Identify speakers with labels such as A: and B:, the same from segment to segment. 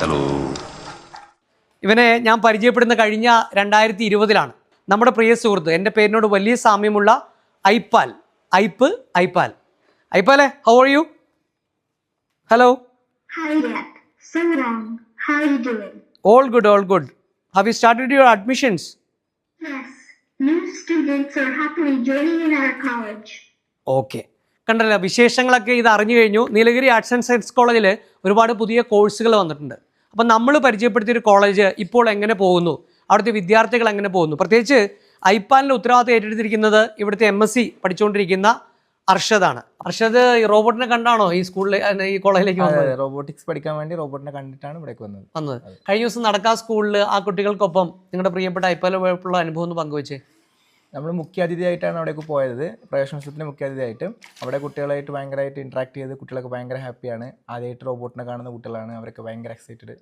A: Hello.
B: ഇവനെ ഞാൻ പരിചയപ്പെടുന്ന കഴിഞ്ഞ 2020 നമ്മുടെ പ്രിയ സുഹൃത്ത്, എൻ്റെ പേരിനോട് വലിയ സാമ്യമുള്ള ഐപ്പാൽ. ഐപ്പാലെ, how are you? Hello.
C: Hi Dad. So Ram, how are you doing?
B: All good. Have you started your admissions?
C: Yes, new students are happily joining in our college.
B: Okay, കണ്ടല്ലോ വിശേഷങ്ങളൊക്കെ ഇത് അറിഞ്ഞു കഴിഞ്ഞു. നീലഗിരി ആർട്സ് ആൻഡ് സയൻസ് കോളേജിൽ ഒരുപാട് പുതിയ കോഴ്സുകൾ വന്നിട്ടുണ്ട്. അപ്പം നമ്മൾ പരിചയപ്പെടുത്തിയൊരു കോളേജ് ഇപ്പോൾ എങ്ങനെ പോകുന്നു, അവിടുത്തെ വിദ്യാർത്ഥികൾ എങ്ങനെ പോകുന്നു, പ്രത്യേകിച്ച് ഐപ്പാലിൻ്റെ ഉത്തരവാദിത്തം ഏറ്റെടുത്തിരിക്കുന്നത് ഇവിടുത്തെ MSc പഠിച്ചുകൊണ്ടിരിക്കുന്ന അർഷദാണ്. അർഷദ് റോബോട്ടിനെ കണ്ടാണോ ഈ സ്കൂളിൽ ഈ കോളേജിലേക്ക് വന്നത്?
D: റോബോട്ടിക്സ് പഠിക്കാൻ വേണ്ടി റോബോട്ടിനെ കണ്ടിട്ടാണ് ഇവിടേക്ക് വന്നത്.
B: കഴിഞ്ഞ ദിവസം നടക്കാ സ്കൂളിൽ ആ കുട്ടികൾക്കൊപ്പം നിങ്ങളുടെ പ്രിയപ്പെട്ട ഐപ്പാലിൽ പോയപ്പോഴുള്ള അനുഭവം ഒന്ന് പങ്കുവെച്ചേ.
D: നമ്മൾ മുഖ്യാതിഥിയായിട്ടാണ് അവിടേക്ക് പോയത്, പ്രവേശനോത്സവത്തിന് മുഖ്യാതിഥിയായിട്ട്. അവിടെ കുട്ടികളായിട്ട് ഭയങ്കരമായിട്ട് ഇൻട്രാക്ട് ചെയ്ത് കുട്ടികളൊക്കെ ഭയങ്കര ഹാപ്പിയാണ്. ആദ്യമായിട്ട് റോബോട്ടിനെ കാണുന്ന കുട്ടികളാണ്, അവരൊക്കെ ഭയങ്കര എക്സൈറ്റഡ്,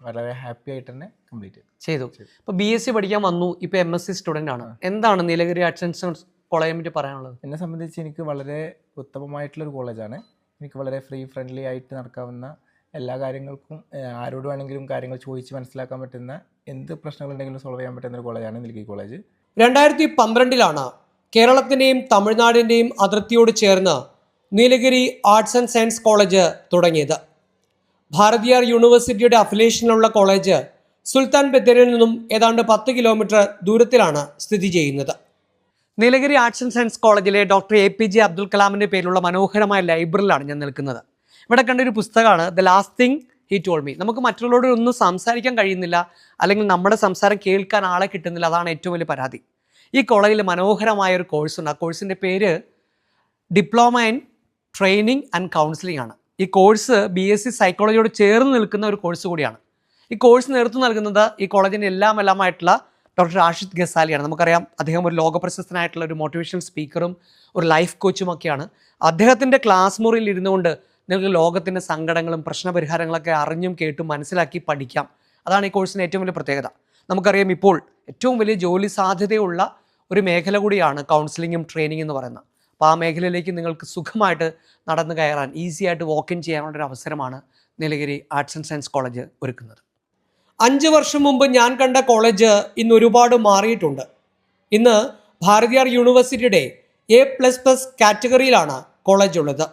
D: വളരെ ഹാപ്പി ആയിട്ട് തന്നെ കംപ്ലീറ്റ് ചെയ്തു.
B: ഇപ്പോൾ BSc പഠിക്കാൻ വന്നു, ഇപ്പോൾ MSc സ്റ്റുഡൻ്റ് ആണ്. എന്താണ് നീലഗിരി ആർട്സ് ആൻഡ് സയൻസ് കോളേജിനെ പറ്റി പറയാനുള്ളത്?
D: എന്നെ സംബന്ധിച്ച് എനിക്ക് വളരെ ഉത്തമമായിട്ടുള്ളൊരു കോളേജാണ്. എനിക്ക് വളരെ ഫ്രണ്ട്ലി ആയിട്ട് നടക്കാവുന്ന, എല്ലാ കാര്യങ്ങൾക്കും ആരോട് വേണമെങ്കിലും കാര്യങ്ങൾ ചോദിച്ച് മനസ്സിലാക്കാൻ പറ്റുന്ന, എന്ത് പ്രശ്നങ്ങളുണ്ടെങ്കിലും സോൾവ് ചെയ്യാൻ പറ്റുന്ന ഒരു കോളേജാണ് നീലഗിരി കോളേജ്.
B: 2012 കേരളത്തിൻ്റെയും തമിഴ്നാടിൻ്റെയും അതിർത്തിയോട് ചേർന്ന് Nilgiri arts and science college തുടങ്ങിയത്. ഭാരതിയാർ യൂണിവേഴ്സിറ്റിയുടെ അഫിലിയേഷനിലുള്ള കോളേജ് സുൽത്താൻ ബത്തേരിയിൽ നിന്നും ഏതാണ്ട് 10 കിലോമീറ്റർ ദൂരത്തിലാണ് സ്ഥിതി ചെയ്യുന്നത്. നീലഗിരി ആർട്സ് ആൻഡ് സയൻസ് കോളേജിലെ ഡോക്ടർ APJ അബ്ദുൽ കലാമിൻ്റെ പേരിലുള്ള മനോഹരമായ ലൈബ്രറിയിലാണ് ഞാൻ നിൽക്കുന്നത്. ഇവിടെ കണ്ടൊരു പുസ്തകമാണ് the last thing he told me. നമുക്ക് മറ്റുള്ളവരോട് ഒന്നും സംസാരിക്കാൻ കഴിയുന്നില്ല, അല്ലെങ്കിൽ നമ്മുടെ സംസാരം കേൾക്കാൻ ആളെ കിട്ടുന്നില്ല, അതാണ് ഏറ്റവും വലിയ പരാതി. ഈ കോളേജിൽ മനോഹരമായ ഒരു കോഴ്സുണ്ട്. ആ കോഴ്സിൻ്റെ പേര് diploma in training and counselling ആണ്. ഈ കോഴ്സ് BSc സൈക്കോളജിയോട് ചേർന്ന് നിൽക്കുന്ന ഒരു കോഴ്സ് കൂടിയാണ്. ഈ കോഴ്സ് നേതൃത്വം നൽകുന്നത് ഈ കോളേജിൻ്റെ എല്ലാമായിട്ടുള്ള ഡോക്ടർ റാഷിദ് ഗസാലിയാണ്. നമുക്കറിയാം, അദ്ദേഹം ഒരു ലോകപ്രശസ്തനായിട്ടുള്ള ഒരു മോട്ടിവേഷണൽ സ്പീക്കറും ഒരു ലൈഫ് കോച്ചും ഒക്കെയാണ്. അദ്ദേഹത്തിൻ്റെ ക്ലാസ് മുറിയിൽ ഇരുന്നുകൊണ്ട് നിങ്ങൾക്ക് ലോകത്തിൻ്റെ സങ്കടങ്ങളും പ്രശ്നപരിഹാരങ്ങളൊക്കെ അറിഞ്ഞും കേട്ടും മനസ്സിലാക്കി പഠിക്കാം. അതാണ് ഈ കോഴ്സിൻ്റെ ഏറ്റവും വലിയ പ്രത്യേകത. നമുക്കറിയാം, ഇപ്പോൾ ഏറ്റവും വലിയ ജോലി സാധ്യതയുള്ള ഒരു മേഖല കൂടിയാണ് കൗൺസിലിങ്ങും ട്രെയിനിങ് എന്ന് പറയുന്നത്. അപ്പോൾ ആ മേഖലയിലേക്ക് നിങ്ങൾക്ക് സുഖമായിട്ട് നടന്നു കയറാൻ, ഈസി ആയിട്ട് വാക്ക് ഇൻ ചെയ്യാനുള്ളൊരു അവസരമാണ് Nilgiri arts and science college ഒരുക്കുന്നത്. 5 വർഷം മുമ്പ് ഞാൻ കണ്ട കോളേജ് ഇന്ന് ഒരുപാട് മാറിയിട്ടുണ്ട്. ഇന്ന് ഭാരതിയാർ യൂണിവേഴ്സിറ്റിയുടെ A++ കാറ്റഗറിയിലാണ് കോളേജ് ഉള്ളത്.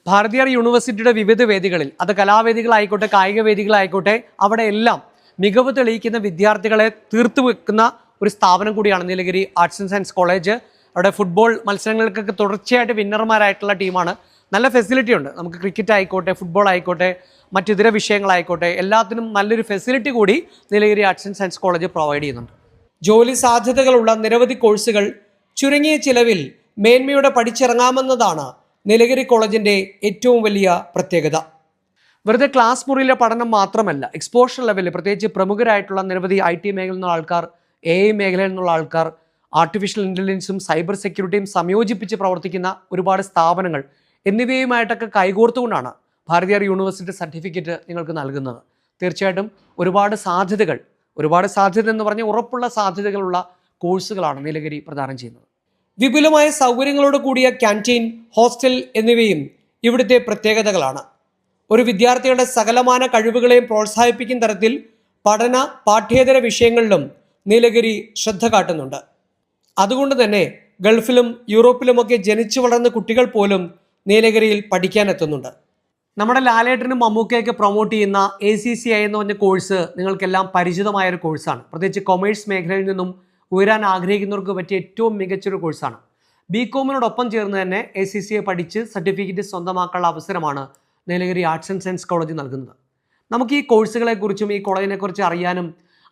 B: ഭാരതിയാർ യൂണിവേഴ്സിറ്റിയുടെ വിവിധ വേദികളിൽ, അത് കലാവേദികളായിക്കോട്ടെ കായിക വേദികളായിക്കോട്ടെ, അവിടെ എല്ലാം മികവ് തെളിയിക്കുന്ന വിദ്യാർത്ഥികളെ തീർത്തു വെക്കുന്ന ഒരു സ്ഥാപനം കൂടിയാണ് Nilgiri arts and science college. അവിടെ ഫുട്ബോൾ മത്സരങ്ങൾക്കൊക്കെ തുടർച്ചയായിട്ട് വിന്നർമാരായിട്ടുള്ള ടീമാണ്. നല്ല ഫെസിലിറ്റി ഉണ്ട്. നമുക്ക് ക്രിക്കറ്റ് ആയിക്കോട്ടെ, ഫുട്ബോൾ ആയിക്കോട്ടെ, മറ്റിതര വിഷയങ്ങളായിക്കോട്ടെ, എല്ലാത്തിനും നല്ലൊരു ഫെസിലിറ്റി കൂടി Nilgiri arts and science college provide ചെയ്യുന്നുണ്ട്. ജോലി സാധ്യതകളുള്ള നിരവധി കോഴ്സുകൾ ചുരുങ്ങിയ ചിലവിൽ മേന്മയോടെ പഠിച്ചിറങ്ങാമെന്നതാണ് നീലഗിരി കോളേജിൻ്റെ ഏറ്റവും വലിയ പ്രത്യേകത. വെറുതെ ക്ലാസ് മുറിയിലെ പഠനം മാത്രമല്ല, എക്സ്പോഷർ ലെവലിൽ പ്രത്യേകിച്ച് പ്രമുഖരായിട്ടുള്ള നിരവധി IT മേഖലയിൽ നിന്നുള്ള ആൾക്കാർ, AI മേഖലയിൽ നിന്നുള്ള ആൾക്കാർ, ആർട്ടിഫിഷ്യൽ ഇൻ്റലിജൻസും സൈബർ സെക്യൂരിറ്റിയും സംയോജിപ്പിച്ച് പ്രവർത്തിക്കുന്ന ഒരുപാട് സ്ഥാപനങ്ങൾ എന്നിവയുമായിട്ടൊക്കെ കൈകോർത്തുകൊണ്ടാണ് ഭാരതിയാർ യൂണിവേഴ്സിറ്റി സർട്ടിഫിക്കറ്റ് നിങ്ങൾക്ക് നൽകുന്നത്. തീർച്ചയായിട്ടും ഒരുപാട് സാധ്യത എന്ന് പറഞ്ഞാൽ ഉറപ്പുള്ള സാധ്യതകളുള്ള കോഴ്സുകളാണ് നീലഗിരി പ്രദാനം ചെയ്യുന്നത്. വിപുലമായ സൗകര്യങ്ങളോട് കൂടിയ ക്യാൻറ്റീൻ, ഹോസ്റ്റൽ എന്നിവയും ഇവിടുത്തെ പ്രത്യേകതകളാണ്. ഒരു വിദ്യാർത്ഥിയുടെ സകലമാന കഴിവുകളെയും പ്രോത്സാഹിപ്പിക്കുന്ന തരത്തിൽ പഠന പാഠ്യേതര വിഷയങ്ങളിലും നീലഗിരി ശ്രദ്ധ കാട്ടുന്നുണ്ട്. അതുകൊണ്ട് തന്നെ ഗൾഫിലും യൂറോപ്പിലുമൊക്കെ ജനിച്ചു വളർന്ന കുട്ടികൾ പോലും നീലഗിരിയിൽ പഠിക്കാനെത്തുന്നുണ്ട്. നമ്മുടെ ലാലേട്ടനും മമ്മൂക്കയൊക്കെ പ്രൊമോട്ട് ചെയ്യുന്ന ACCI എന്ന് പറഞ്ഞ കോഴ്സ് നിങ്ങൾക്കെല്ലാം പരിചിതമായൊരു കോഴ്സാണ്. പ്രത്യേകിച്ച് കൊമേഴ്സ് മേഖലയിൽ നിന്നും ഉയരാൻ ആഗ്രഹിക്കുന്നവർക്ക് പറ്റിയ ഏറ്റവും മികച്ചൊരു കോഴ്സാണ്. BComനോടൊപ്പം ചേർന്ന് തന്നെ ACCI പഠിച്ച് സർട്ടിഫിക്കറ്റ് സ്വന്തമാക്കാനുള്ള അവസരമാണ് Nilgiri arts and science college നൽകുന്നത്. നമുക്ക് ഈ കോഴ്സുകളെക്കുറിച്ചും ഈ കോളേജിനെക്കുറിച്ച് അറിയാനും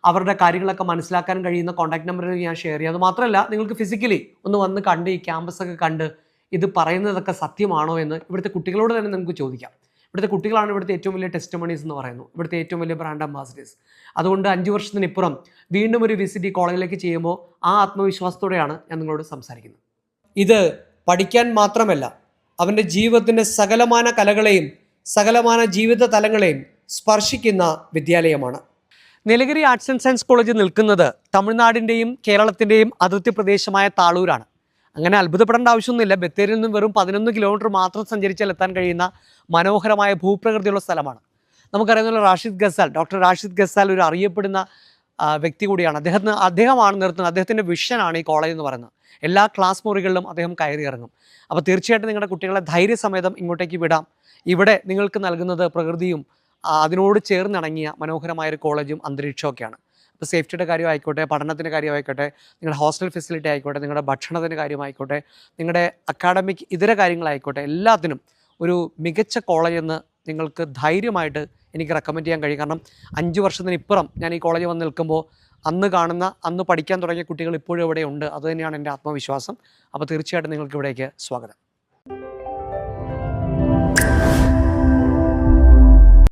B: അവരുടെ കാര്യങ്ങളൊക്കെ മനസ്സിലാക്കാനും കഴിയുന്ന കോൺടാക്ട് നമ്പറുകൾ ഞാൻ ഷെയർ ചെയ്യാം. അത് മാത്രമല്ല, നിങ്ങൾക്ക് ഫിസിക്കലി ഒന്ന് വന്ന് കണ്ട് ഈ ക്യാമ്പസൊക്കെ കണ്ട് ഇത് പറയുന്നതൊക്കെ സത്യമാണോ എന്ന് ഇവിടുത്തെ കുട്ടികളോട് തന്നെ നമുക്ക് ചോദിക്കാം. ഇവിടുത്തെ കുട്ടികളാണ് ഇവിടുത്തെ ഏറ്റവും വലിയ ടെസ്റ്റിമണീസ് എന്ന് പറയുന്നു, ഇവിടുത്തെ ഏറ്റവും വലിയ ബ്രാൻഡ് അംബാസിഡേഴ്സ്. അതുകൊണ്ട് 5 വർഷത്തിനിപ്പുറം വീണ്ടും ഒരു വിസിറ്റ് ഈ കോളേജിലേക്ക് ചെയ്യുമ്പോൾ ആ ആത്മവിശ്വാസത്തോടെയാണ് ഞാൻ നിങ്ങളോട് സംസാരിക്കുന്നത്. ഇത് പഠിക്കാൻ മാത്രമല്ല, അവൻ്റെ ജീവിതത്തിൻ്റെ സകലമാന കലകളെയും സകലമാന ജീവിത തലങ്ങളെയും സ്പർശിക്കുന്ന വിദ്യാലയമാണ്. Nilgiri arts and science college നിൽക്കുന്നത് തമിഴ്നാടിൻ്റെയും കേരളത്തിൻ്റെയും അതിർത്തി പ്രദേശമായ താളൂരാണ്. അങ്ങനെ അത്ഭുതപ്പെടേണ്ട ആവശ്യമൊന്നുമില്ല. ബത്തേരിയിൽ നിന്നും വെറും 11 കിലോമീറ്റർ മാത്രം സഞ്ചരിച്ചാൽ എത്താൻ കഴിയുന്ന മനോഹരമായ ഭൂപ്രകൃതിയുള്ള സ്ഥലമാണ്. നമുക്കറിയാവുന്ന റാഷിദ് ഗസാൽ, ഡോക്ടർ റാഷിദ് ഗസാൽ ഒരു അറിയപ്പെടുന്ന വ്യക്തി കൂടിയാണ്. അദ്ദേഹമാണ് നിർത്തുന്നത്. അദ്ദേഹത്തിൻ്റെ വിഷനാണ് ഈ കോളേജ് എന്ന് പറയുന്നത്. എല്ലാ ക്ലാസ് മുറികളിലും അദ്ദേഹം കയറി ഇറങ്ങും. അപ്പോൾ തീർച്ചയായിട്ടും നിങ്ങളുടെ കുട്ടികളെ ധൈര്യസമേതം ഇങ്ങോട്ടേക്ക് വിടാം. ഇവിടെ നിങ്ങൾക്ക് നൽകുന്നത് പ്രകൃതിയും അതിനോട് ചേർന്നിണങ്ങിയ മനോഹരമായൊരു കോളേജും അന്തരീക്ഷമൊക്കെയാണ്. ഇപ്പോൾ സേഫ്റ്റിയുടെ കാര്യമായിക്കോട്ടെ, പഠനത്തിൻ്റെ കാര്യമായിക്കോട്ടെ, നിങ്ങളുടെ ഹോസ്റ്റൽ ഫെസിലിറ്റി ആയിക്കോട്ടെ, നിങ്ങളുടെ ഭക്ഷണത്തിൻ്റെ കാര്യമായിക്കോട്ടെ, നിങ്ങളുടെ അക്കാഡമിക് ഇതര കാര്യങ്ങളായിക്കോട്ടെ, എല്ലാത്തിനും ഒരു മികച്ച കോളേജ് എന്ന് നിങ്ങൾക്ക് ധൈര്യമായിട്ട് എനിക്ക് റെക്കമെൻഡ് ചെയ്യാൻ കഴിയും. കാരണം 5 വർഷത്തിനിപ്പുറം ഞാൻ ഈ കോളേജിൽ വന്ന് നിൽക്കുമ്പോൾ അന്ന് പഠിക്കാൻ തുടങ്ങിയ കുട്ടികൾ ഇപ്പോഴും ഇവിടെ ഉണ്ട്. അതുതന്നെയാണ് എൻ്റെ ആത്മവിശ്വാസം. അപ്പോൾ തീർച്ചയായിട്ടും നിങ്ങൾക്ക് ഇവിടേക്ക് സ്വാഗതം.